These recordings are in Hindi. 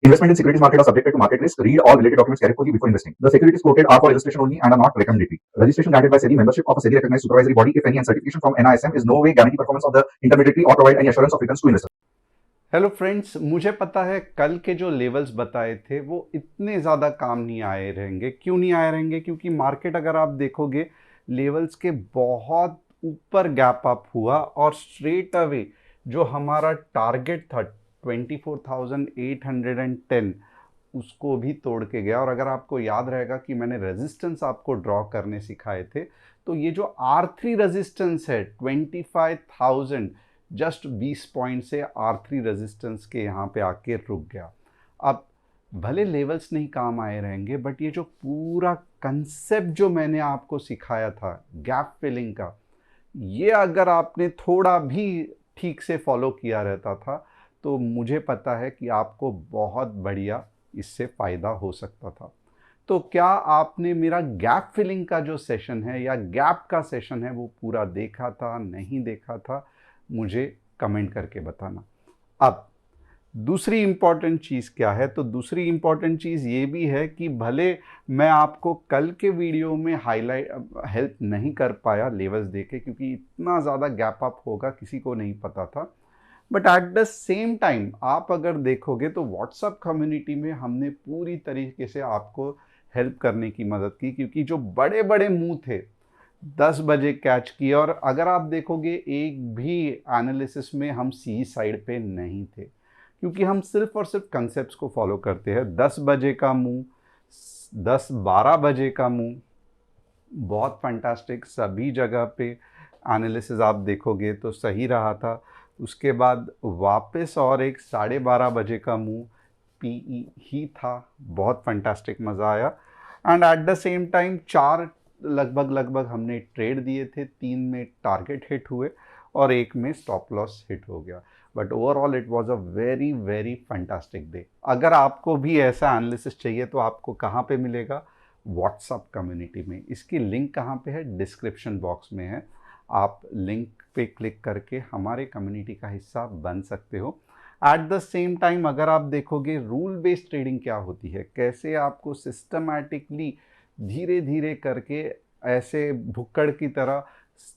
Investment in securities market are subjected to market risk. Read all related documents carefully before investing. The securities quoted are for illustration only and are not recommendatory. Registration granted by SEBI. Membership of a SEBI recognized supervisory body, if any, and certification from NISM is no way guarantee performance of the intermediary or provide any assurance of returns to investors. Hello friends, मुझे पता है कल के जो लेवल्स बताए थे वो इतने ज़्यादा काम नहीं आए रहेंगे। क्यों नहीं आए रहेंगे? क्योंकि मार्केट अगर आप देखोगे लेवल्स के बहुत ऊपर गैप अप हुआ और स्ट्रेट अवे जो हमारा टारगेट था 24,810 उसको भी तोड़ के गया। और अगर आपको याद रहेगा कि मैंने रेजिस्टेंस आपको ड्रॉ करने सिखाए थे, तो ये जो R3 रेजिस्टेंस है 25,000 जस्ट 20 पॉइंट से R3 रेजिस्टेंस के यहाँ पे आके रुक गया। अब भले लेवल्स नहीं काम आए रहेंगे, बट ये जो पूरा कंसेप्ट जो मैंने आपको सिखाया था गैप फिलिंग का, ये अगर आपने थोड़ा भी ठीक से फॉलो किया रहता था तो मुझे पता है कि आपको बहुत बढ़िया इससे फ़ायदा हो सकता था। तो क्या आपने मेरा गैप फिलिंग का जो सेशन है या गैप का सेशन है वो पूरा देखा था, नहीं देखा था? मुझे कमेंट करके बताना। अब दूसरी इम्पॉर्टेंट चीज़ क्या है? तो दूसरी इम्पॉर्टेंट चीज़ ये भी है कि भले मैं आपको कल के वीडियो में हाईलाइट हेल्प नहीं कर पाया लेवल्स देके, क्योंकि इतना ज़्यादा गैप अप होगा किसी को नहीं पता था, but at the same time आप अगर देखोगे तो व्हाट्सएप कम्युनिटी में हमने पूरी तरीके से आपको हेल्प करने की मदद की, क्योंकि जो बड़े बड़े मुंह थे 10 बजे कैच किए। और अगर आप देखोगे एक भी एनालिसिस में हम सी साइड पे नहीं थे, क्योंकि हम सिर्फ और सिर्फ कंसेप्ट्स को फॉलो करते हैं। 10 बजे का मूव, 10-12 बजे का मूव बहुत फंटास्टिक, सभी जगह पे एनालिसिस आप देखोगे तो सही रहा था। उसके बाद वापस और एक 12:30 बजे का मूव पीई ही था, बहुत फंटास्टिक, मज़ा आया। And at the same time 4 लगभग हमने ट्रेड दिए थे, 3 में टारगेट हिट हुए और एक में स्टॉप लॉस हिट हो गया। But overall it was a very very fantastic day. अगर आपको भी ऐसा एनालिसिस चाहिए तो आपको कहाँ पे मिलेगा? व्हाट्सएप कम्युनिटी में। इसकी लिंक कहाँ पे है? डिस्क्रिप्शन बॉक्स में है। आप लिंक पे क्लिक करके हमारे कम्युनिटी का हिस्सा बन सकते हो। एट द सेम टाइम अगर आप देखोगे रूल बेस्ड ट्रेडिंग क्या होती है, कैसे आपको सिस्टमैटिकली धीरे धीरे करके ऐसे भुक्कड़ की तरह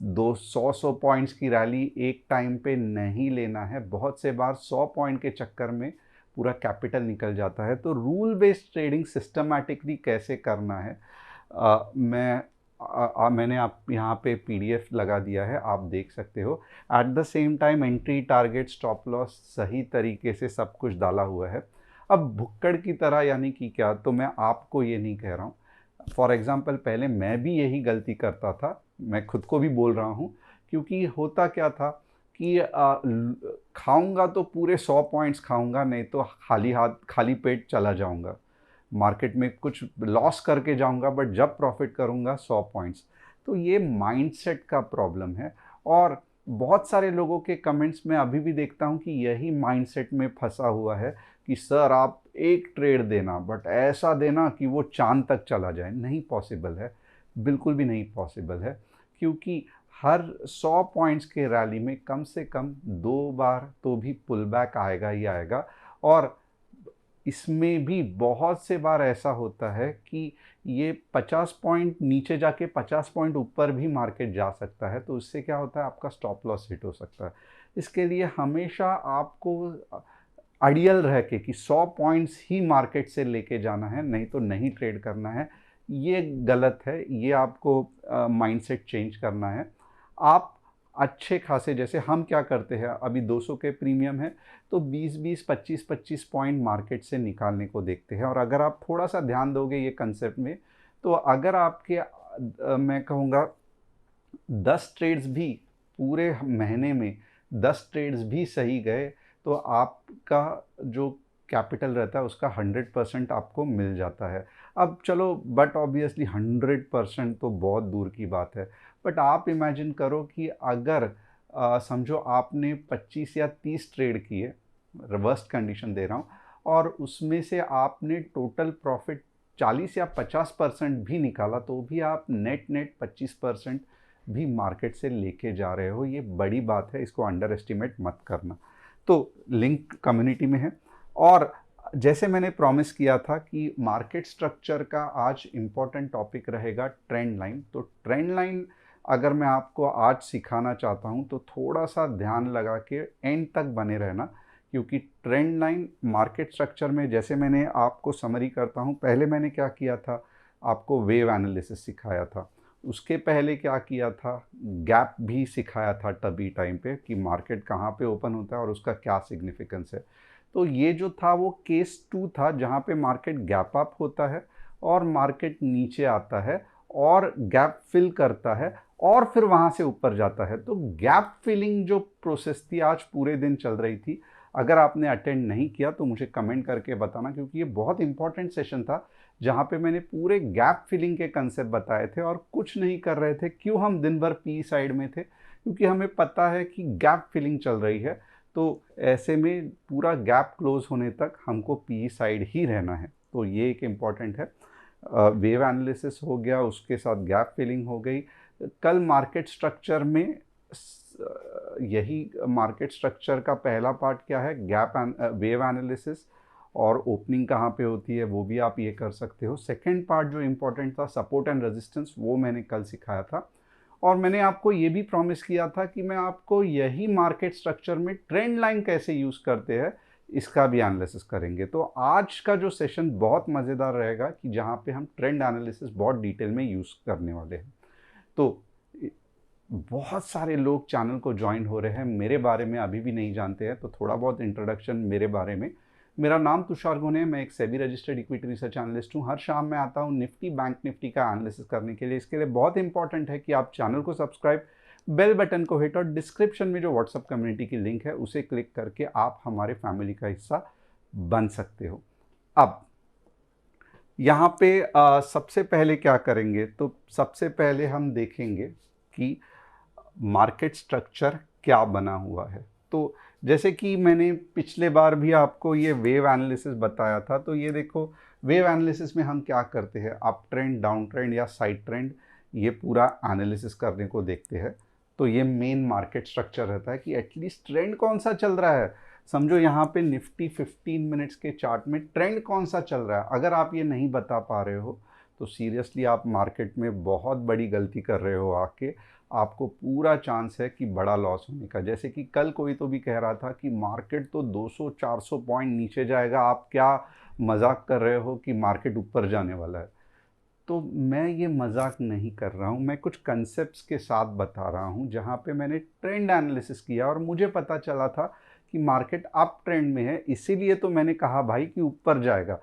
200 पॉइंट्स की रैली एक टाइम पे नहीं लेना है। बहुत से बार 100 पॉइंट के चक्कर में पूरा कैपिटल निकल जाता है। तो रूल बेस्ड ट्रेडिंग सिस्टमैटिकली कैसे करना है, मैंने आप यहाँ पे पीडीएफ लगा दिया है, आप देख सकते हो। At the same time entry, target, stop loss सही तरीके से सब कुछ डाला हुआ है। अब भुक्कड़ की तरह यानी कि क्या? तो मैं आपको ये नहीं कह रहा हूँ। फॉर एग्ज़ाम्पल पहले मैं भी यही गलती करता था, मैं खुद को भी बोल रहा हूँ, क्योंकि होता क्या था कि खाऊंगा तो पूरे 100 पॉइंट्स खाऊंगा, नहीं तो खाली हाथ खाली पेट चला जाऊंगा मार्केट में, कुछ लॉस करके जाऊंगा, बट जब प्रॉफिट करूंगा 100 पॉइंट्स। तो ये माइंडसेट का प्रॉब्लम है। और बहुत सारे लोगों के कमेंट्स में अभी भी देखता हूँ कि यही माइंडसेट में फंसा हुआ है कि सर आप एक ट्रेड देना, बट ऐसा देना कि वो चांद तक चला जाए। नहीं पॉसिबल है, बिल्कुल भी नहीं पॉसिबल है, क्योंकि हर 100 पॉइंट्स के रैली में कम से कम 2 बार तो भी पुल बैक आएगा ही आएगा। और इसमें भी बहुत से बार ऐसा होता है कि ये 50 पॉइंट नीचे जाके 50 पॉइंट ऊपर भी मार्केट जा सकता है। तो इससे क्या होता है? आपका स्टॉप लॉस हिट हो सकता है। इसके लिए हमेशा आपको आइडियल रह के कि 100 पॉइंट्स ही मार्केट से लेके जाना है, नहीं तो नहीं ट्रेड करना है, ये गलत है। ये आपको माइंडसेट चेंज करना है। आप अच्छे खासे, जैसे हम क्या करते हैं, अभी 200 के प्रीमियम है तो 20-20, 25-25 पॉइंट मार्केट से निकालने को देखते हैं। और अगर आप थोड़ा सा ध्यान दोगे ये कंसेप्ट में, तो अगर आपके मैं कहूँगा 10 ट्रेड्स भी पूरे महीने में 10 ट्रेड्स भी सही गए तो आपका जो कैपिटल रहता है उसका 100% आपको मिल जाता है। अब चलो, बट ऑब्वियसली 100% तो बहुत दूर की बात है। बट आप इमेजिन करो कि अगर समझो आपने 25 या 30 ट्रेड किए, रिवर्स कंडीशन दे रहा हूँ, और उसमें से आपने टोटल प्रॉफिट 40 या 50% भी निकाला, तो भी आप नेट नेट 25% भी मार्केट से लेके जा रहे हो। ये बड़ी बात है, इसको अंडर एस्टिमेट मत करना। तो लिंक कम्युनिटी में है। और जैसे मैंने प्रॉमिस किया था कि मार्केट स्ट्रक्चर का आज इम्पोर्टेंट टॉपिक रहेगा ट्रेंड लाइन। तो ट्रेंड लाइन अगर मैं आपको आज सिखाना चाहता हूँ तो थोड़ा सा ध्यान लगा के एंड तक बने रहना, क्योंकि ट्रेंड लाइन मार्केट स्ट्रक्चर में, जैसे मैंने आपको समरी करता हूँ, पहले मैंने क्या किया था, आपको वेव एनालिसिस सिखाया था, उसके पहले क्या किया था, गैप भी सिखाया था तभी टाइम पे कि मार्केट कहाँ पे ओपन होता है और उसका क्या सिग्निफिकेंस है। तो ये जो था वो केस 2 था, जहाँ पे मार्केट गैप अप होता है और मार्केट नीचे आता है और गैप फिल करता है और फिर वहाँ से ऊपर जाता है। तो गैप फिलिंग जो प्रोसेस थी आज पूरे दिन चल रही थी। अगर आपने अटेंड नहीं किया तो मुझे कमेंट करके बताना, क्योंकि ये बहुत इंपॉर्टेंट सेशन था जहाँ पे मैंने पूरे गैप फिलिंग के कंसेप्ट बताए थे और कुछ नहीं कर रहे थे। क्यों हम दिन भर पी साइड में थे? क्योंकि हमें पता है कि गैप फिलिंग चल रही है, तो ऐसे में पूरा गैप क्लोज होने तक हमको पी साइड ही रहना है। तो ये एक इम्पॉर्टेंट है। वेव एनालिसिस हो गया, उसके साथ गैप फिलिंग हो गई। कल मार्केट स्ट्रक्चर में यही मार्केट स्ट्रक्चर का पहला पार्ट क्या है, वेव एनालिसिस, और ओपनिंग कहाँ पे होती है वो भी आप ये कर सकते हो। सेकंड पार्ट जो इम्पोर्टेंट था, सपोर्ट एंड रेजिस्टेंस, वो मैंने कल सिखाया था। और मैंने आपको ये भी प्रॉमिस किया था कि मैं आपको यही मार्केट स्ट्रक्चर में ट्रेंड लाइन कैसे यूज़ करते हैं इसका भी एनालिसिस करेंगे। तो आज का जो सेशन बहुत मज़ेदार रहेगा कि जहाँ पे हम ट्रेंड एनालिसिस बहुत डिटेल में यूज़ करने वाले हैं। तो बहुत सारे लोग चैनल को ज्वाइन हो रहे हैं, मेरे बारे में अभी भी नहीं जानते हैं, तो थोड़ा बहुत इंट्रोडक्शन मेरे बारे में। मेरा नाम तुषार गुने है, मैं एक SEBI registered equity research analyst हूँ। हर शाम मैं आता हूँ निफ्टी बैंक निफ्टी का एनालिसिस करने के लिए। इसके लिए बहुत इंपॉर्टेंट है कि आप चैनल को सब्सक्राइब, बेल बटन को हिट, और डिस्क्रिप्शन में जो व्हाट्सअप कम्युनिटी की लिंक है उसे क्लिक करके आप हमारे फैमिली का हिस्सा बन सकते हो। अब यहाँ पे सबसे पहले क्या करेंगे, तो सबसे पहले हम देखेंगे कि मार्केट स्ट्रक्चर क्या बना हुआ है। तो जैसे कि मैंने पिछले बार भी आपको ये वेव एनालिसिस बताया था, तो ये देखो, वेव एनालिसिस में हम क्या करते हैं, अप ट्रेंड, डाउन ट्रेंड या साइड ट्रेंड, ये पूरा एनालिसिस करने को देखते हैं। तो ये मेन मार्केट स्ट्रक्चर रहता है कि एटलीस्ट ट्रेंड कौन सा चल रहा है। समझो यहाँ पे निफ्टी 15 मिनट्स के चार्ट में ट्रेंड कौन सा चल रहा है, अगर आप ये नहीं बता पा रहे हो तो सीरियसली आप मार्केट में बहुत बड़ी गलती कर रहे हो आके। आपको पूरा चांस है कि बड़ा लॉस होने का। जैसे कि कल कोई तो भी कह रहा था कि मार्केट तो 200-400 पॉइंट नीचे जाएगा, आप क्या मजाक कर रहे हो कि मार्केट ऊपर जाने वाला है। तो मैं ये मजाक नहीं कर रहा हूँ, मैं कुछ कंसेप्ट्स के साथ बता रहा हूँ जहाँ पे मैंने ट्रेंड एनालिसिस किया और मुझे पता चला था कि मार्केट अप ट्रेंड में है, इसीलिए तो मैंने कहा भाई कि ऊपर जाएगा।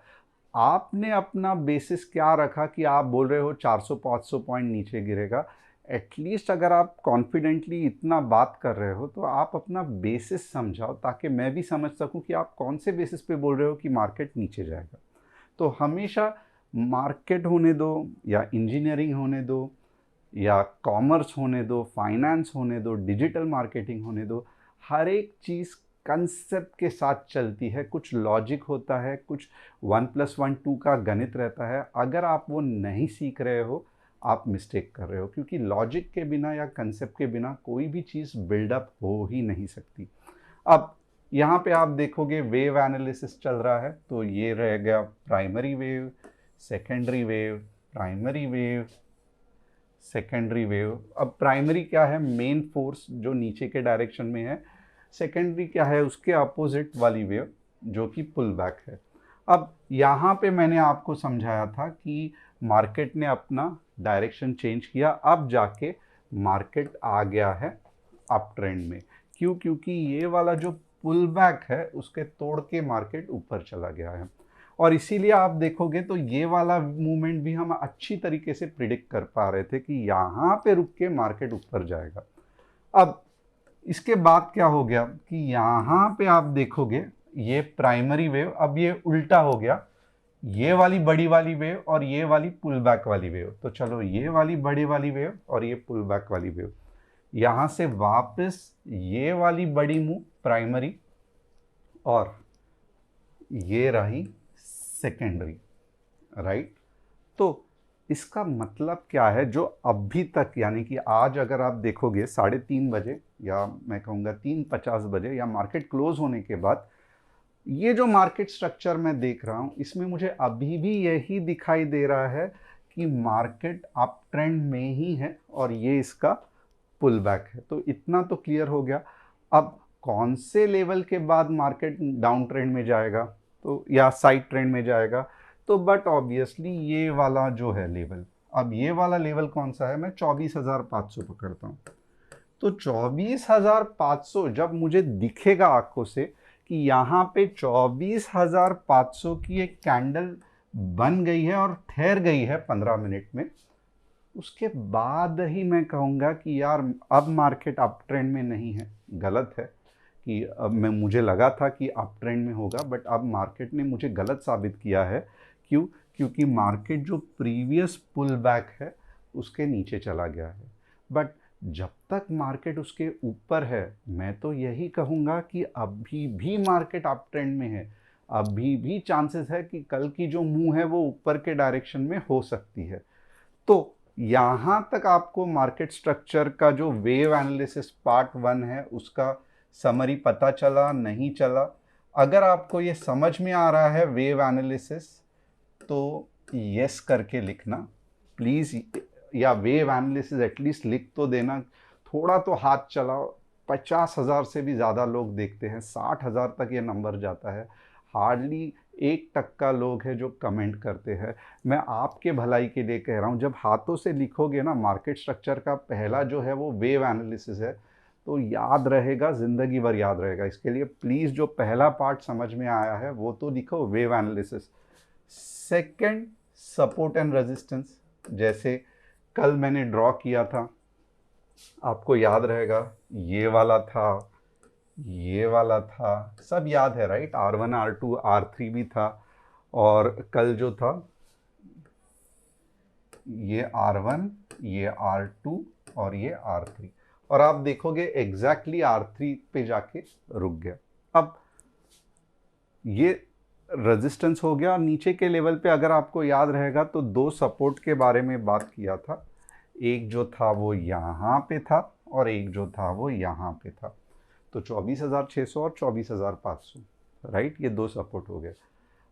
आपने अपना बेसिस क्या रखा कि आप बोल रहे हो 400-500 पॉइंट नीचे गिरेगा। एटलीस्ट अगर आप कॉन्फिडेंटली इतना बात कर रहे हो तो आप अपना बेसिस समझाओ, ताकि मैं भी समझ सकूं कि आप कौन से बेसिस पे बोल रहे हो कि मार्केट नीचे जाएगा। तो हमेशा मार्केट होने दो या इंजीनियरिंग होने दो या कॉमर्स होने दो, फाइनेंस होने दो, डिजिटल मार्केटिंग होने दो, हर एक चीज़ कंसेप्ट के साथ चलती है। कुछ लॉजिक होता है, कुछ 1+1 2 का गणित रहता है। अगर आप वो नहीं सीख रहे हो आप मिस्टेक कर रहे हो, क्योंकि लॉजिक के बिना या कंसेप्ट के बिना कोई भी चीज़ बिल्डअप हो ही नहीं सकती। अब यहाँ पे आप देखोगे वेव एनालिसिस चल रहा है, तो ये रह गया primary wave, secondary wave, primary wave, secondary wave. अब प्राइमरी क्या है, मेन फोर्स जो नीचे के डायरेक्शन में है। सेकेंडरी क्या है, उसके अपोजिट वाली वेव जो कि पुल बैक है। अब यहाँ पे मैंने आपको समझाया था कि मार्केट ने अपना डायरेक्शन चेंज किया, अब जाके मार्केट आ गया है अप ट्रेंड में। क्यों? क्योंकि ये वाला जो पुल बैक है उसके तोड़ के मार्केट ऊपर चला गया है। और इसीलिए आप देखोगे तो ये वाला मूवमेंट भी हम अच्छी तरीके से प्रिडिक्ट कर पा रहे थे कि यहाँ पे रुक के मार्केट ऊपर जाएगा। अब इसके बाद क्या हो गया कि यहाँ पे आप देखोगे ये प्राइमरी वेव, अब ये उल्टा हो गया, ये वाली बड़ी वाली वेव और ये वाली पुल बैक वाली वेव। तो चलो, ये वाली बड़ी वाली वेव और ये पुल बैक वाली वेव, यहाँ से वापस ये वाली बड़ी मूव प्राइमरी और ये रही सेकेंडरी, राइट। तो इसका मतलब क्या है, जो अभी तक, यानी कि आज अगर आप देखोगे 3:30 बजे या मैं कहूँगा 3:50 बजे या मार्केट क्लोज होने के बाद, ये जो मार्केट स्ट्रक्चर मैं देख रहा हूँ इसमें मुझे अभी भी यही दिखाई दे रहा है कि मार्केट अप ट्रेंड में ही है और ये इसका पुल बैक है। तो इतना तो क्लियर हो गया। अब कौन से लेवल के बाद मार्केट डाउन ट्रेंड में जाएगा तो या साइड ट्रेंड में जाएगा, तो बट ऑब्वियसली ये वाला जो है लेवल, अब ये वाला लेवल कौन सा है, मैं 24,500 पकड़ता हूँ। तो 24,500 जब मुझे दिखेगा आंखों से कि यहाँ पे 24,500 की एक कैंडल बन गई है और ठहर गई है 15 मिनट में, उसके बाद ही मैं कहूँगा कि यार अब मार्केट अप ट्रेंड में नहीं है। गलत है कि अब मुझे लगा था कि अप ट्रेंड में होगा, बट अब मार्केट ने मुझे गलत साबित किया है। क्यों? क्योंकि मार्केट जो प्रीवियस पुल बैक है उसके नीचे चला गया है। बट जब तक मार्केट उसके ऊपर है मैं तो यही कहूँगा कि अभी भी मार्केट अप ट्रेंड में है। अभी भी चांसेस है कि कल की जो मूव है वो ऊपर के डायरेक्शन में हो सकती है। तो यहाँ तक आपको मार्केट स्ट्रक्चर का जो वेव एनालिसिस पार्ट 1 है उसका समरी पता चला नहीं चला? अगर आपको ये समझ में आ रहा है वेव एनालिसिस तो यस करके लिखना प्लीज़, या वेव एनालिसिस एटलीस्ट लिख तो देना। थोड़ा तो हाथ चलाओ। 50,000 से भी ज़्यादा लोग देखते हैं, 60,000 तक ये नंबर जाता है। हार्डली 1% लोग हैं जो कमेंट करते हैं। मैं आपके भलाई के लिए कह रहा हूँ, जब हाथों से लिखोगे ना मार्केट स्ट्रक्चर का पहला जो है वो वेव एनालिसिस है, तो याद रहेगा, ज़िंदगी भर याद रहेगा। इसके लिए प्लीज़ जो पहला पार्ट समझ में आया है वो तो लिखो, wave analysis. Second, support and resistance. जैसे कल मैंने ड्रॉ किया था, आपको याद रहेगा, ये वाला था, ये वाला था, सब याद है राइट? R1 R2 R3 भी था, और कल जो था ये R1, ये R2 और ये R3, और आप देखोगे एग्जैक्टली R3 पे जाके रुक गया। अब ये रेजिस्टेंस हो गया। नीचे के लेवल पे अगर आपको याद रहेगा तो दो सपोर्ट के बारे में बात किया था। एक जो था वो यहाँ पे था और एक जो था वो यहाँ पे था। तो 24,600 और 24,500 राइट, ये दो सपोर्ट हो गए।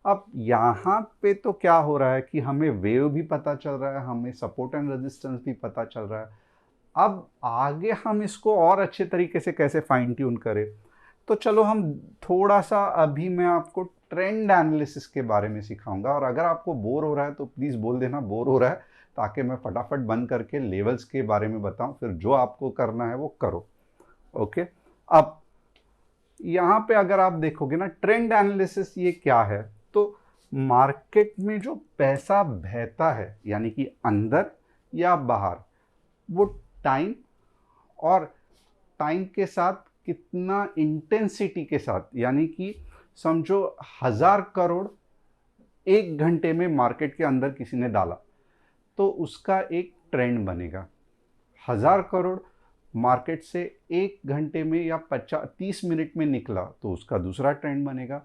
अब यहाँ पे तो क्या हो रहा है कि हमें वेव भी पता चल रहा है, हमें सपोर्ट एंड रेजिस्टेंस भी पता चल रहा है। अब आगे हम इसको और अच्छे तरीके से कैसे फाइन ट्यून करें, तो चलो हम थोड़ा सा, अभी मैं आपको ट्रेंड एनालिसिस के बारे में सिखाऊंगा। और अगर आपको बोर हो रहा है तो प्लीज़ बोल देना बोर हो रहा है, ताकि मैं फटाफट बंद करके लेवल्स के बारे में बताऊं, फिर जो आपको करना है वो करो। ओके, अब यहाँ पे अगर आप देखोगे ना ट्रेंड एनालिसिस ये क्या है, तो मार्केट में जो पैसा बहता है यानी कि अंदर या बाहर, वो टाइम और टाइम के साथ कितना इंटेंसिटी के साथ, यानी कि समझो 1000 करोड़ 1 घंटे में मार्केट के अंदर किसी ने डाला तो उसका एक ट्रेंड बनेगा। 1000 करोड़ मार्केट से 1 घंटे में या 30 मिनट में निकला तो उसका दूसरा ट्रेंड बनेगा।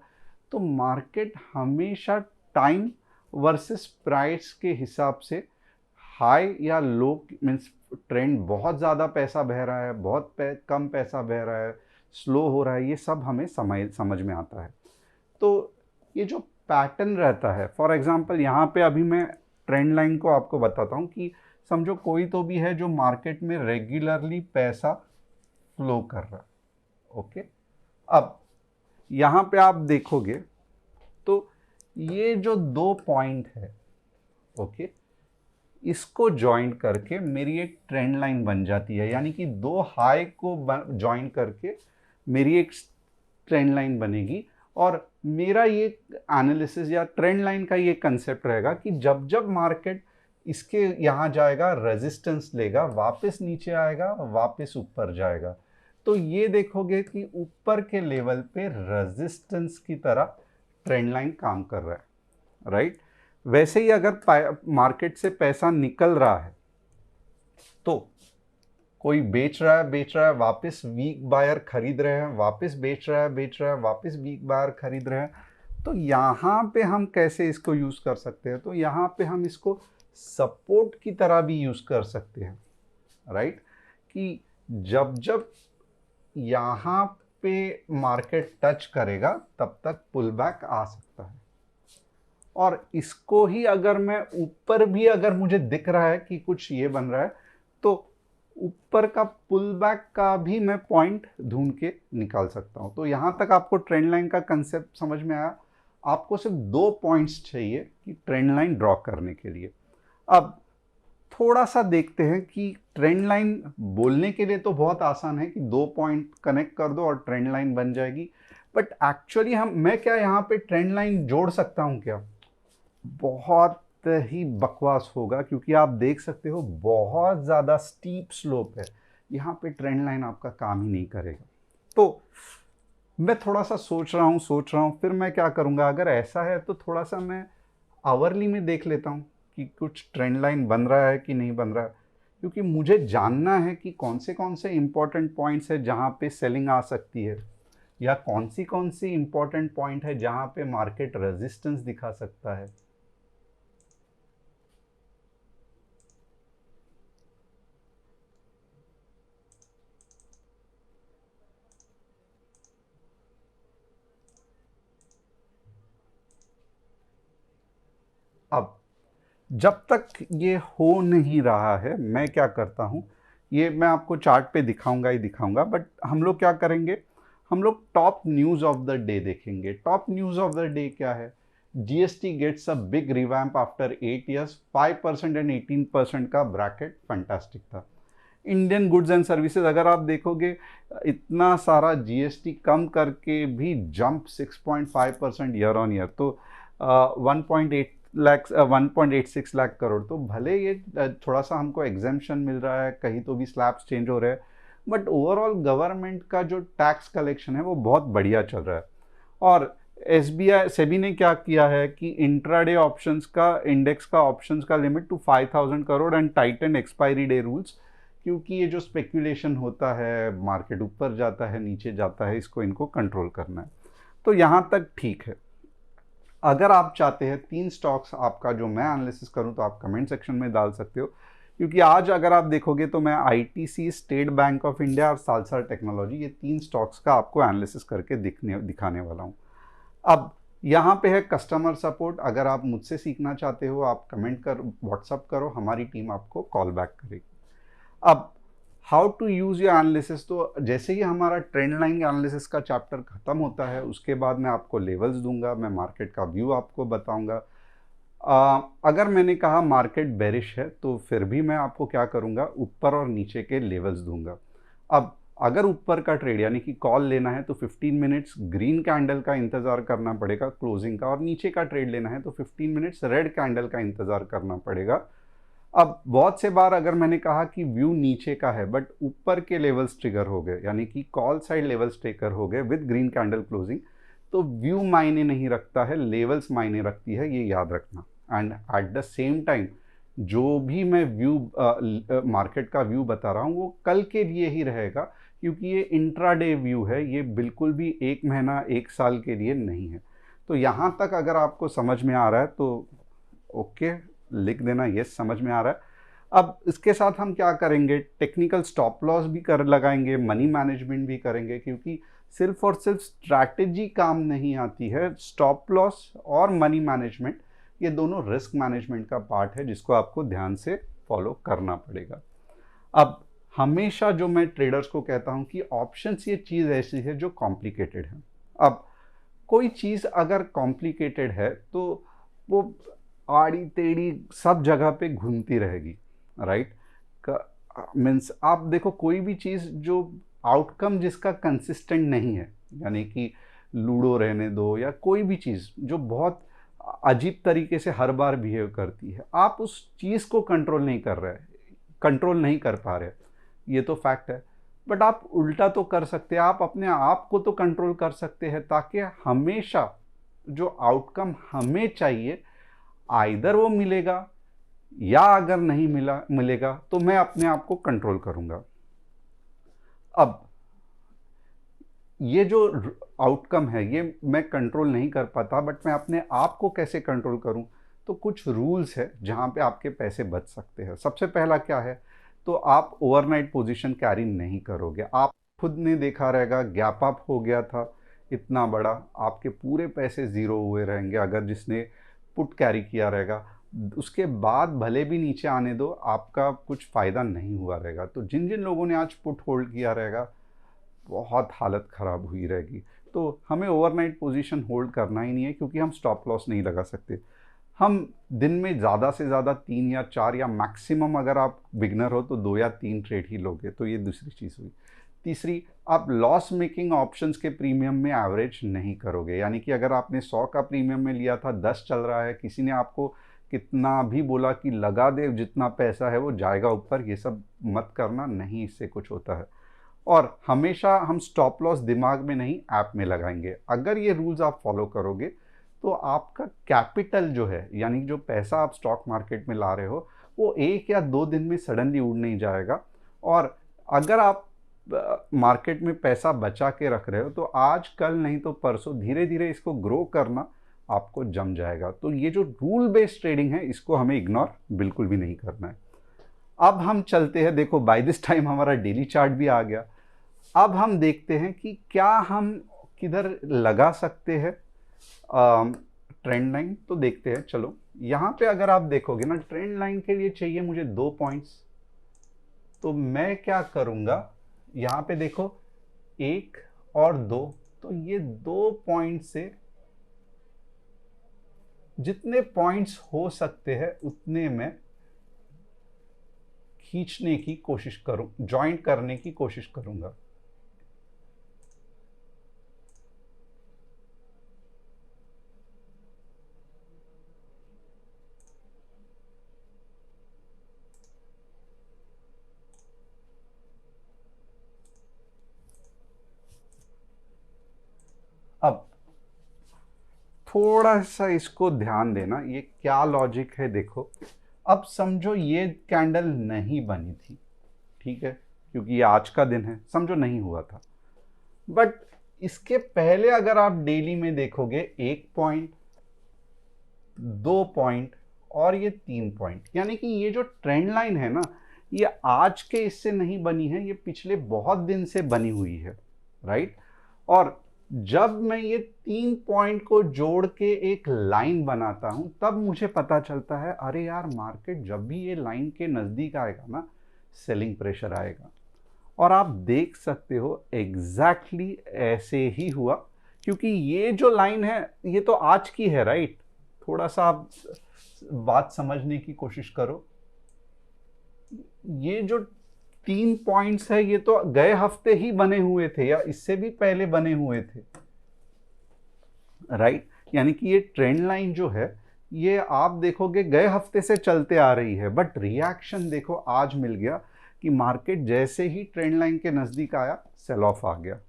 तो मार्केट हमेशा टाइम वर्सेस प्राइस के हिसाब से हाई या लो, मीन्स ट्रेंड बहुत ज़्यादा पैसा बह रहा है, बहुत कम पैसा बह रहा है, स्लो हो रहा है, ये सब हमें समझ में आता है। तो ये जो पैटर्न रहता है, फॉर एग्जांपल यहाँ पे अभी मैं ट्रेंड लाइन को आपको बताता हूँ कि समझो कोई तो भी है जो मार्केट में रेगुलरली पैसा फ्लो कर रहा है। ओके, अब यहाँ पे आप देखोगे तो ये जो दो पॉइंट है, ओके, इसको ज्वाइन करके मेरी एक ट्रेंड लाइन बन जाती है, यानी कि दो हाई को ज्वाइन करके मेरी एक ट्रेंड लाइन बनेगी। और मेरा ये एनालिसिस या ट्रेंड लाइन का ये कंसेप्ट रहेगा कि जब जब मार्केट इसके यहाँ जाएगा, रेजिस्टेंस लेगा, वापस नीचे आएगा, वापस ऊपर जाएगा, तो ये देखोगे कि ऊपर के लेवल पे रेजिस्टेंस की तरह ट्रेंड लाइन काम कर रहा है राइट। वैसे ही अगर मार्केट से पैसा निकल रहा है तो कोई बेच रहा है, वापस वीक बायर खरीद रहे हैं, वापस बेच रहा है, वापस वीक बायर खरीद रहे हैं, तो यहाँ पे हम कैसे इसको यूज़ कर सकते हैं, तो यहाँ पे हम इसको सपोर्ट की तरह भी यूज़ कर सकते हैं राइट। कि जब जब यहाँ पे मार्केट टच करेगा तब तक पुल बैक आ सकता है। और इसको ही अगर मैं ऊपर भी अगर मुझे दिख रहा है कि कुछ ये बन रहा है, तो ऊपर का पुल बैक का भी मैं पॉइंट ढूंढ के निकाल सकता हूं। तो यहां तक आपको ट्रेंड लाइन का कंसेप्ट समझ में आया। आपको सिर्फ 2 पॉइंट्स चाहिए कि ट्रेंड लाइन ड्रॉ करने के लिए। अब थोड़ा सा देखते हैं कि ट्रेंड लाइन बोलने के लिए तो बहुत आसान है कि 2 पॉइंट कनेक्ट कर दो और ट्रेंड लाइन बन जाएगी, बट एक्चुअली मैं क्या यहाँ पे ट्रेंड लाइन जोड़ सकता हूँ क्या? बहुत ही बकवास होगा, क्योंकि आप देख सकते हो बहुत ज़्यादा स्टीप स्लोप है। यहाँ पे ट्रेंड लाइन आपका काम ही नहीं करेगा। तो मैं थोड़ा सा सोच रहा हूँ फिर मैं क्या करूँगा, अगर ऐसा है तो थोड़ा सा मैं आवरली में देख लेता हूँ कि कुछ ट्रेंड लाइन बन रहा है कि नहीं बन रहा है, क्योंकि मुझे जानना है कि कौन से इंपॉर्टेंट पॉइंट्स है जहाँ पे सेलिंग आ सकती है, या कौन सी इंपॉर्टेंट पॉइंट है जहाँ पे मार्केट रेजिस्टेंस दिखा सकता है। अब जब तक ये हो नहीं रहा है, मैं क्या करता हूँ, ये मैं आपको चार्ट पे दिखाऊंगा ही दिखाऊंगा, बट हम लोग क्या करेंगे, हम लोग top news of the day देखेंगे। Top news of the day क्या है? GST gets a big revamp after 8 years, 5% and 18% का ब्रैकेट फैंटास्टिक था। इंडियन गुड्स एंड सर्विसेज अगर आप देखोगे, इतना सारा जीएसटी कम करके भी जंप 6.5% ईयर ऑन ईयर, तो 1.86 लाख करोड़। तो भले ये थोड़ा सा हमको एग्जेम्पशन मिल रहा है, कहीं तो भी स्लैब्स चेंज हो रहे हैं, बट ओवरऑल गवर्नमेंट का जो टैक्स कलेक्शन है वो बहुत बढ़िया चल रहा है। और एसबीआई सेबी ने क्या किया है कि इंट्राडे ऑप्शंस का इंडेक्स का ऑप्शंस का limit to 5,000 crore and tighten expiry day rules, क्योंकि ये जो स्पेक्यूलेशन होता है, मार्केट ऊपर जाता है नीचे जाता है, इसको इनको कंट्रोल करना है। तो यहाँ तक ठीक है। अगर आप चाहते हैं 3 स्टॉक्स आपका जो मैं एनालिसिस करूं, तो आप कमेंट सेक्शन में डाल सकते हो, क्योंकि आज अगर आप देखोगे तो मैं ITC, state bank of India और सालसर टेक्नोलॉजी, ये 3 स्टॉक्स का आपको एनालिसिस करके दिखाने वाला हूँ। अब यहाँ पे है कस्टमर सपोर्ट। अगर आप मुझसे सीखना चाहते हो, आप कमेंट कर व्हाट्सअप करो, हमारी टीम आपको कॉल बैक करेगी। अब how to use your analysis, तो जैसे ही हमारा ट्रेंड लाइन एनालिसिस का चैप्टर खत्म होता है, उसके बाद मैं आपको लेवल्स दूंगा, मैं मार्केट का व्यू आपको बताऊंगा। अगर मैंने कहा मार्केट बेरिश है, तो फिर भी मैं आपको क्या करूंगा, ऊपर और नीचे के लेवल्स दूंगा। अब अगर ऊपर का ट्रेड यानी कि कॉल लेना है तो 15 मिनट्स ग्रीन कैंडल का इंतज़ार करना पड़ेगा क्लोजिंग का, और नीचे का ट्रेड लेना है तो 15 मिनट्स रेड कैंडल का इंतज़ार करना पड़ेगा। अब बहुत से बार अगर मैंने कहा कि व्यू नीचे का है बट ऊपर के लेवल्स ट्रिगर हो गए, यानी कि कॉल साइड लेवल्स ट्रिगर हो गए विद ग्रीन कैंडल क्लोजिंग, तो व्यू मायने नहीं रखता है, लेवल्स मायने रखती है, ये याद रखना। And at the same time जो भी मैं व्यू मार्केट का व्यू बता रहा हूँ वो कल के लिए ही रहेगा, क्योंकि ये इंट्राडे व्यू है, ये बिल्कुल भी 1 महीना 1 साल के लिए नहीं है। तो यहाँ तक अगर आपको समझ में आ रहा है तो ओके लिख देना, यस समझ में आ रहा है। अब इसके साथ हम क्या करेंगे, टेक्निकल स्टॉप लॉस भी कर लगाएंगे, मनी मैनेजमेंट भी करेंगे, क्योंकि सिर्फ और सिर्फ स्ट्रैटेजी काम नहीं आती है, स्टॉप लॉस और मनी मैनेजमेंट ये दोनों रिस्क मैनेजमेंट का पार्ट है, जिसको आपको ध्यान से फॉलो करना पड़ेगा। अब हमेशा जो मैं ट्रेडर्स को कहता हूं कि ऑप्शंस ये चीज़ ऐसी है जो कॉम्प्लिकेटेड है। अब कोई चीज़ अगर कॉम्प्लिकेटेड है तो वो आड़ी टेढ़ी सब जगह पे घूमती रहेगी, राइट। मीन्स आप देखो कोई भी चीज़ जो आउटकम जिसका कंसिस्टेंट नहीं है, यानी कि लूडो रहने दो या कोई भी चीज़ जो बहुत अजीब तरीके से हर बार बिहेव करती है, आप उस चीज़ को कंट्रोल नहीं कर पा रहे, ये तो फैक्ट है। बट आप उल्टा तो कर सकते हैं, आप अपने आप को तो कंट्रोल कर सकते हैं, ताकि हमेशा जो आउटकम हमें चाहिए आइदर वो मिलेगा, या अगर नहीं मिलेगा तो मैं अपने आप को कंट्रोल करूंगा। अब ये जो आउटकम है ये मैं कंट्रोल नहीं कर पाता, बट मैं अपने आप को कैसे कंट्रोल करूं, तो कुछ रूल्स है जहां पे आपके पैसे बच सकते हैं। सबसे पहला क्या है, तो आप ओवरनाइट पोजीशन कैरी नहीं करोगे। आप खुद ने देखा रहेगा गैप अप हो गया था इतना बड़ा, आपके पूरे पैसे ज़ीरो हुए रहेंगे अगर जिसने पुट कैरी किया रहेगा। उसके बाद भले भी नीचे आने दो, आपका कुछ फ़ायदा नहीं हुआ रहेगा। तो जिन जिन लोगों ने आज पुट होल्ड किया रहेगा, बहुत हालत ख़राब हुई रहेगी। तो हमें ओवरनाइट पोजीशन होल्ड करना ही नहीं है, क्योंकि हम स्टॉप लॉस नहीं लगा सकते। हम दिन में ज़्यादा से ज़्यादा 3 या 4 या मैक्सिमम, अगर आप बिगनर हो तो 2 या 3 ट्रेड ही लोगे। तो ये दूसरी चीज़ हुई। तीसरी, आप लॉस मेकिंग ऑप्शंस के प्रीमियम में एवरेज नहीं करोगे। यानी कि अगर आपने 100 का प्रीमियम में लिया था, 10 चल रहा है, किसी ने आपको कितना भी बोला कि लगा दे, जितना पैसा है वो जाएगा ऊपर, ये सब मत करना, नहीं इससे कुछ होता है। और हमेशा हम स्टॉप लॉस दिमाग में नहीं, ऐप में लगाएंगे। अगर ये रूल्स आप फॉलो करोगे तो आपका कैपिटल जो है, यानी जो पैसा आप स्टॉक मार्केट में ला रहे हो, वो 1 या 2 दिन में सडनली उड़ नहीं जाएगा। और अगर आप मार्केट में पैसा बचा के रख रहे हो तो आज कल नहीं तो परसों धीरे धीरे इसको ग्रो करना आपको जम जाएगा। तो ये जो रूल बेस्ड ट्रेडिंग है, इसको हमें इग्नोर बिल्कुल भी नहीं करना है। अब हम चलते हैं, देखो बाय दिस टाइम हमारा डेली चार्ट भी आ गया। अब हम देखते हैं कि क्या हम किधर लगा सकते हैं ट्रेंड लाइन। तो देखते हैं, चलो यहाँ पे अगर आप देखोगे ना, ट्रेंड लाइन के लिए चाहिए मुझे 2 पॉइंट्स। तो मैं क्या करूँगा, यहाँ पे देखो 1 और 2, तो ये 2 पॉइंट से जितने पॉइंट्स हो सकते हैं उतने में खींचने की कोशिश करूं, ज्वाइंट करने की कोशिश करूंगा। अब थोड़ा सा इसको ध्यान देना, ये क्या लॉजिक है देखो। अब समझो ये कैंडल नहीं बनी थी, ठीक है, क्योंकि ये आज का दिन है, समझो नहीं हुआ था। बट इसके पहले अगर आप डेली में देखोगे, 1 पॉइंट, 2 पॉइंट और ये 3 पॉइंट, यानी कि ये जो ट्रेंड लाइन है ना, ये आज के इससे नहीं बनी है, ये पिछले बहुत दिन से बनी हुई है, राइट। और जब मैं ये 3 पॉइंट को जोड़ के एक लाइन बनाता हूं, तब मुझे पता चलता है, अरे यार मार्केट जब भी ये लाइन के नज़दीक आएगा ना, सेलिंग प्रेशर आएगा। और आप देख सकते हो एग्जैक्टली ऐसे ही हुआ, क्योंकि ये जो लाइन है ये तो आज की है, राइट। थोड़ा सा आप बात समझने की कोशिश करो। ये जो 3 पॉइंट्स है, ये तो गए हफ्ते ही बने हुए थे या इससे भी पहले बने हुए थे, राइट। यानी कि ये ट्रेंड लाइन जो है, ये आप देखोगे गए हफ्ते से चलते आ रही है, बट रिएक्शन देखो आज मिल गया कि मार्केट जैसे ही ट्रेंड लाइन के नज़दीक आया, सेल ऑफ आ गया।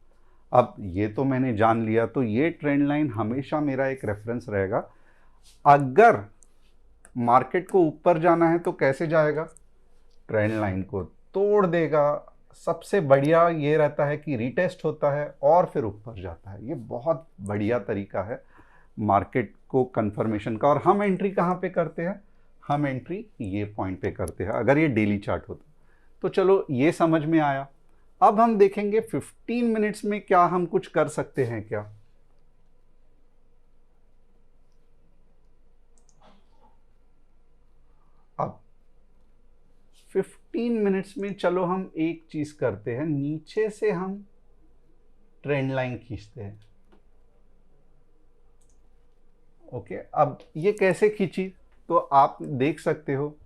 अब ये तो मैंने जान लिया, तो ये ट्रेंड लाइन हमेशा मेरा एक रेफरेंस रहेगा। अगर मार्केट को ऊपर जाना है तो कैसे जाएगा, ट्रेंड लाइन को तोड़ देगा। सबसे बढ़िया ये रहता है कि रीटेस्ट होता है और फिर ऊपर जाता है। ये बहुत बढ़िया तरीका है मार्केट को कंफर्मेशन का। और हम एंट्री कहाँ पे करते हैं, हम एंट्री ये पॉइंट पे करते हैं, अगर ये डेली चार्ट होता। तो चलो ये समझ में आया। अब हम देखेंगे 15 मिनट्स में क्या हम कुछ कर सकते हैं क्या। अब 15 मिनट्स में चलो हम एक चीज करते हैं, नीचे से हम ट्रेंड लाइन खींचते हैं। ओके, अब ये कैसे खींची, तो आप देख सकते हो,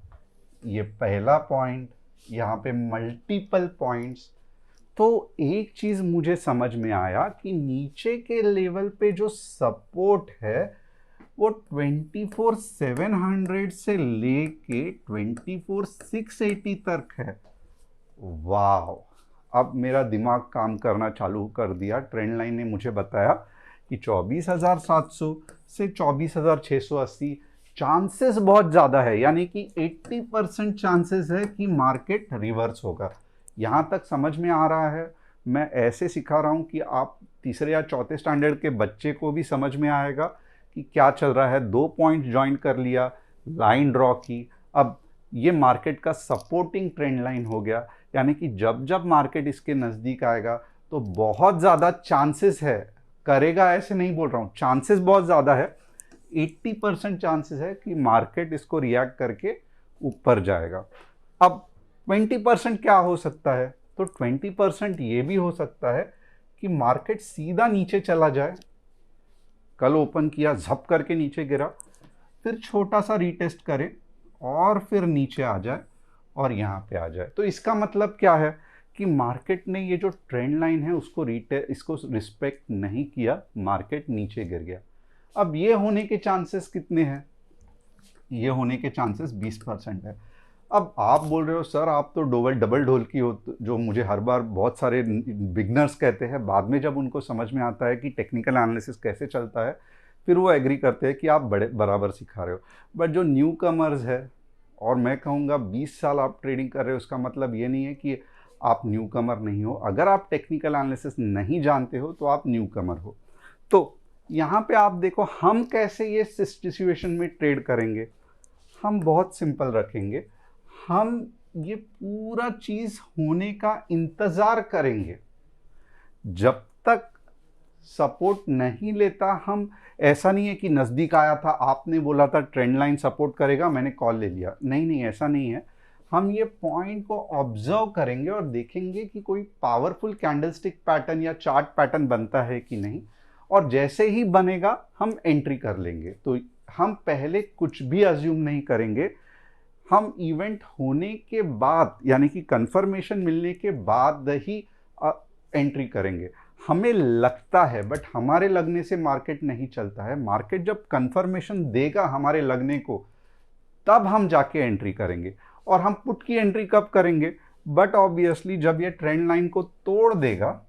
ये पहला पॉइंट, यहाँ पे मल्टीपल पॉइंट्स। तो एक चीज मुझे समझ में आया कि नीचे के लेवल पे जो सपोर्ट है वो 24,700 से लेके 24,680 तक है। वाह, अब मेरा दिमाग काम करना चालू कर दिया। ट्रेंड लाइन ने मुझे बताया कि 24,700 से 24,680 चांसेस बहुत ज़्यादा है, यानी कि 80% चांसेस है कि मार्केट रिवर्स होगा। यहाँ तक समझ में आ रहा है। मैं ऐसे सिखा रहा हूँ कि आप तीसरे या चौथे स्टैंडर्ड के बच्चे को भी समझ में आएगा कि क्या चल रहा है। 2 पॉइंट ज्वाइन कर लिया, लाइन ड्रॉ की, अब ये मार्केट का सपोर्टिंग ट्रेंड लाइन हो गया। यानी कि जब जब मार्केट इसके नज़दीक आएगा तो बहुत ज़्यादा चांसेस है, करेगा ऐसे नहीं बोल रहा हूँ, चांसेस बहुत ज़्यादा है, 80% चांसेस है कि मार्केट इसको रिएक्ट करके ऊपर जाएगा। अब 20% क्या हो सकता है? तो 20% ये भी हो सकता है कि मार्केट सीधा नीचे चला जाए, कल ओपन किया झप करके नीचे गिरा, फिर छोटा सा रीटेस्ट करे और फिर नीचे आ जाए और यहाँ पे आ जाए। तो इसका मतलब क्या है कि मार्केट ने ये जो ट्रेंड लाइन है उसको इसको रिस्पेक्ट नहीं किया, मार्केट नीचे गिर गया। अब ये होने के चांसेस कितने हैं? ये होने के चांसेस 20% है। अब आप बोल रहे हो सर आप तो डबल ढोल की हो, जो मुझे हर बार बहुत सारे बिगनर्स कहते हैं, बाद में जब उनको समझ में आता है कि टेक्निकल एनालिसिस कैसे चलता है फिर वो एग्री करते हैं कि आप बड़े बराबर सिखा रहे हो। बट जो न्यू कमर्स है, और मैं कहूँगा 20 साल आप ट्रेडिंग कर रहे हो, उसका मतलब ये नहीं है कि आप न्यू कमर नहीं हो। अगर आप टेक्निकल एनालिसिस नहीं जानते हो तो आप न्यू कमर हो। तो यहाँ पे आप देखो हम कैसे ये सिचुएशन में ट्रेड करेंगे। हम बहुत सिंपल रखेंगे, हम ये पूरा चीज़ होने का इंतज़ार करेंगे जब तक सपोर्ट नहीं लेता। हम, ऐसा नहीं है कि नज़दीक आया था, आपने बोला था ट्रेंड लाइन सपोर्ट करेगा, मैंने कॉल ले लिया, नहीं नहीं ऐसा नहीं है। हम ये पॉइंट को ऑब्जर्व करेंगे और देखेंगे कि कोई पावरफुल कैंडलस्टिक पैटर्न या चार्ट पैटर्न बनता है कि नहीं, और जैसे ही बनेगा हम एंट्री कर लेंगे। तो हम पहले कुछ भी अज्यूम नहीं करेंगे, हम इवेंट होने के बाद यानी कि कंफर्मेशन मिलने के बाद ही एंट्री करेंगे। हमें लगता है, बट हमारे लगने से मार्केट नहीं चलता है। मार्केट जब कंफर्मेशन देगा हमारे लगने को, तब हम जाके एंट्री करेंगे। और हम पुट की एंट्री कब करेंगे? बट ऑब्वियसली जब ये ट्रेंड लाइन को तोड़ देगा,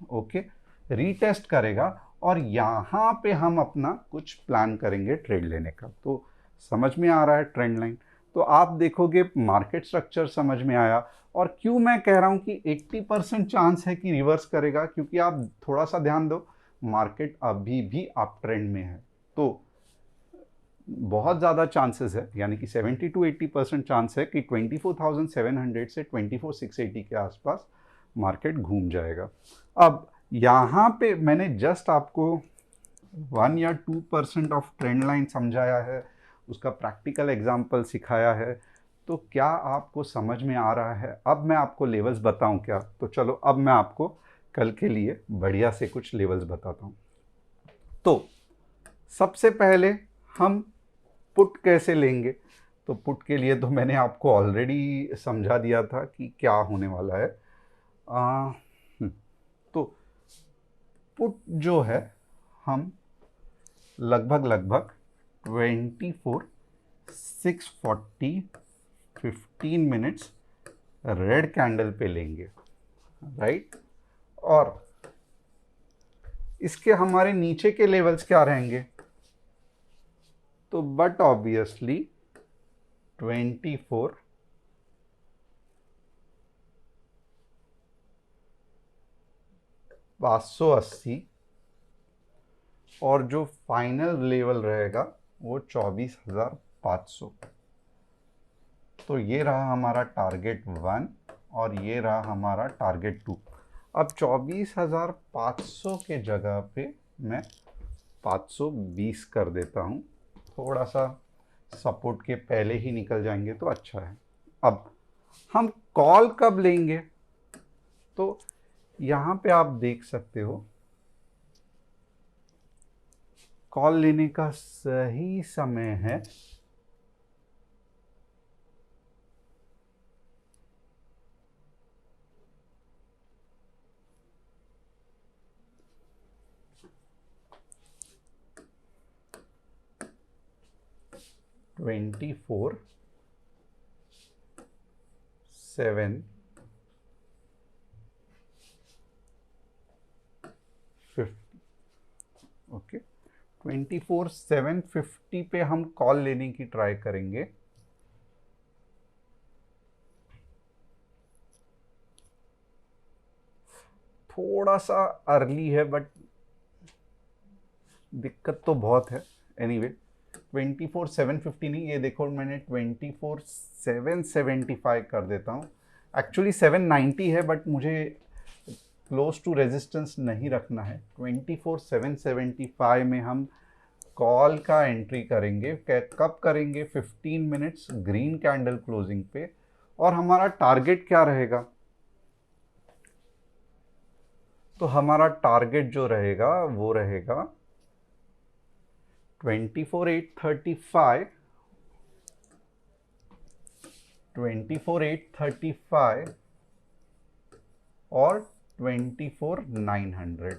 ओके, रीटेस्ट करेगा, और यहाँ पे हम अपना कुछ प्लान करेंगे ट्रेड लेने का। तो समझ में आ रहा है ट्रेंड लाइन? तो आप देखोगे मार्केट स्ट्रक्चर समझ में आया। और क्यों मैं कह रहा हूँ कि 80% चांस है कि रिवर्स करेगा, क्योंकि आप थोड़ा सा ध्यान दो, मार्केट अभी भी अप ट्रेंड में है। तो बहुत ज़्यादा चांसेस है, यानी कि 70 to 80% चांस है कि 24,700 से 24,680 के आसपास मार्केट घूम जाएगा। अब यहाँ पे मैंने जस्ट आपको 1 या 2% ऑफ ट्रेंड लाइन समझाया है, उसका प्रैक्टिकल एग्जाम्पल सिखाया है। तो क्या आपको समझ में आ रहा है? अब मैं आपको लेवल्स बताऊं क्या? तो चलो अब मैं आपको कल के लिए बढ़िया से कुछ लेवल्स बताता हूं। तो सबसे पहले हम पुट कैसे लेंगे? तो पुट के लिए तो मैंने आपको ऑलरेडी समझा दिया था कि क्या होने वाला है। तो पुट जो है हम लगभग 24,640 15 मिनट्स रेड कैंडल पे लेंगे, राइट। और इसके हमारे नीचे के लेवल्स क्या रहेंगे? तो बट ऑब्वियसली 24,580, और जो फाइनल लेवल रहेगा वो 24,500। तो ये रहा हमारा टारगेट 1 और ये रहा हमारा टारगेट 2। अब 24,500 के जगह पे मैं 520 कर देता हूँ, थोड़ा सा सपोर्ट के पहले ही निकल जाएंगे तो अच्छा है। अब हम कॉल कब लेंगे? तो यहाँ पे आप देख सकते हो कॉल लेने का सही समय है 24/7/50। ओके, 24/7/50 पे हम कॉल लेने की ट्राई करेंगे। थोड़ा सा अर्ली है बट दिक्कत तो बहुत है। एनीवे 24/7/50 नहीं, ये देखो मैंने 24/7/75 कर देता हूँ। एक्चुअली 790 है बट मुझे क्लोज टू रेजिस्टेंस नहीं रखना है। 24,775 में हम कॉल का एंट्री करेंगे। कब करेंगे? 15 मिनट्स ग्रीन कैंडल क्लोजिंग पे। और हमारा टारगेट क्या रहेगा? तो हमारा टारगेट जो रहेगा वो रहेगा 24,835, 24,835 और 24,900।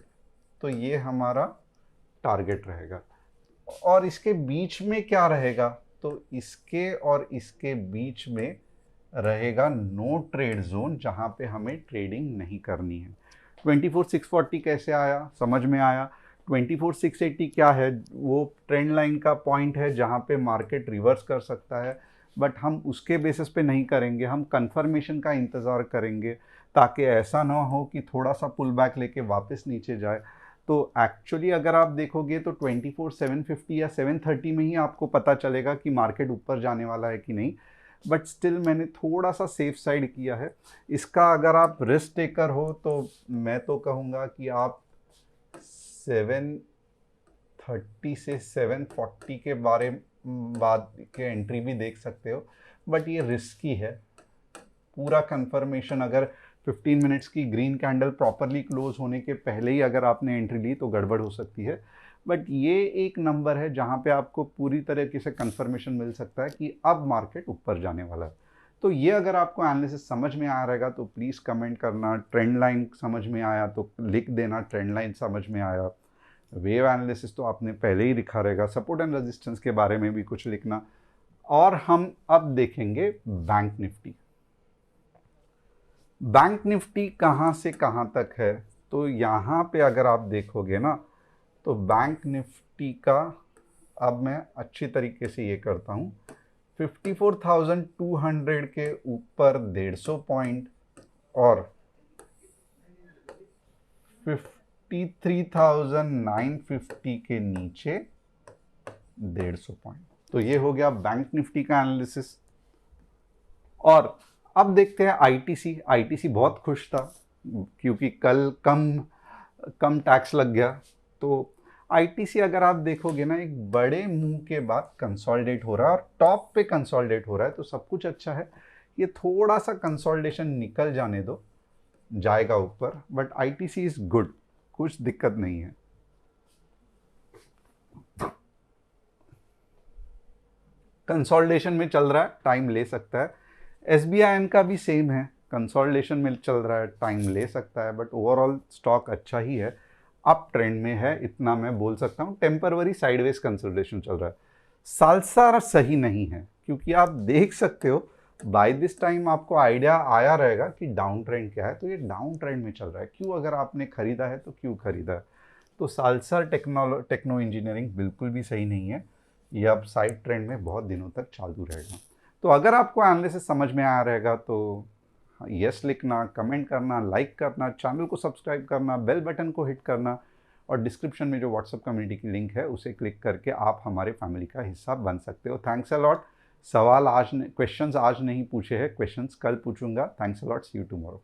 तो ये हमारा टारगेट रहेगा। और इसके बीच में क्या रहेगा? तो इसके और इसके बीच में रहेगा नो ट्रेड जोन, जहां पे हमें ट्रेडिंग नहीं करनी है। 24,640 कैसे आया? समझ में आया। 24,680 क्या है? वो ट्रेंड लाइन का पॉइंट है जहां पे मार्केट रिवर्स कर सकता है, बट हम उसके बेसिस पे नहीं करेंगे, हम कंफर्मेशन का इंतज़ार करेंगे, ताकि ऐसा ना हो कि थोड़ा सा पुल बैक लेके वापस नीचे जाए। तो एक्चुअली अगर आप देखोगे तो 24,750 या 730 में ही आपको पता चलेगा कि मार्केट ऊपर जाने वाला है कि नहीं। बट स्टिल मैंने थोड़ा सा सेफ साइड किया है। इसका अगर आप रिस्क टेकर हो तो मैं तो कहूँगा कि आप 730 से 740 के बाद के एंट्री भी देख सकते हो, बट ये रिस्की है। पूरा कंफर्मेशन अगर 15 मिनट्स की ग्रीन कैंडल प्रॉपरली क्लोज होने के पहले ही अगर आपने एंट्री ली तो गड़बड़ हो सकती है। बट ये एक नंबर है जहाँ पे आपको पूरी तरीके से कंफर्मेशन मिल सकता है कि अब मार्केट ऊपर जाने वाला है। तो ये अगर आपको एनालिसिस समझ में आ रहेगा तो प्लीज़ कमेंट करना। ट्रेंड लाइन समझ में आया तो लिख देना, ट्रेंड लाइन समझ में आया। वेव एनालिसिस तो आपने पहले ही लिखा रहेगा। सपोर्ट एंड रेजिस्टेंस के बारे में भी कुछ लिखना। और हम अब देखेंगे बैंक निफ्टी। बैंक निफ्टी कहाँ से कहाँ तक है? तो यहाँ पे अगर आप देखोगे ना तो बैंक निफ्टी का अब मैं अच्छी तरीके से ये करता हूँ। 54,200 के ऊपर 150 पॉइंट और 53,950 के नीचे 150 पॉइंट। तो ये हो गया बैंक निफ्टी का एनालिसिस। और अब देखते हैं आईटीसी। आईटीसी बहुत खुश था क्योंकि कल कम टैक्स लग गया। तो आईटीसी अगर आप देखोगे ना, एक बड़े मूव के बाद कंसोलिडेट हो रहा है और टॉप पे कंसोलिडेट हो रहा है, तो सब कुछ अच्छा है। ये थोड़ा सा कंसोलिडेशन निकल जाने दो, जाएगा ऊपर। बट आईटीसी इज गुड, कुछ दिक्कत नहीं है। कंसोलिडेशन में चल रहा है, टाइम ले सकता है। एसबीआई का भी सेम है, कंसोलिडेशन में चल रहा है, टाइम ले सकता है। बट ओवरऑल स्टॉक अच्छा ही है, अप ट्रेंड में है, इतना मैं बोल सकता हूँ। टेम्पररी साइडवेज कंसोलिडेशन चल रहा है। सालसा सही नहीं है क्योंकि आप देख सकते हो बाय दिस टाइम आपको आइडिया आया रहेगा कि डाउन ट्रेंड क्या है। तो ये डाउन ट्रेंड में चल रहा है। क्यों? अगर आपने खरीदा है तो क्यों खरीदा है? तो सालसा टेक्नो इंजीनियरिंग बिल्कुल भी सही नहीं है। ये अब साइड ट्रेंड में बहुत दिनों तक चालू रहेगा। तो अगर आपको एनालिसिस समझ में आया रहेगा तो यस लिखना, कमेंट करना, लाइक करना, चैनल को सब्सक्राइब करना, बेल बटन को हिट करना, और डिस्क्रिप्शन में जो व्हाट्सएप कम्युनिटी की लिंक है उसे क्लिक करके आप हमारे फैमिली का हिस्सा बन सकते हो। Thanks a lot. क्वेश्चंस आज नहीं पूछे हैं, क्वेश्चंस कल पूछूंगा। Thanks a lot, see you tomorrow.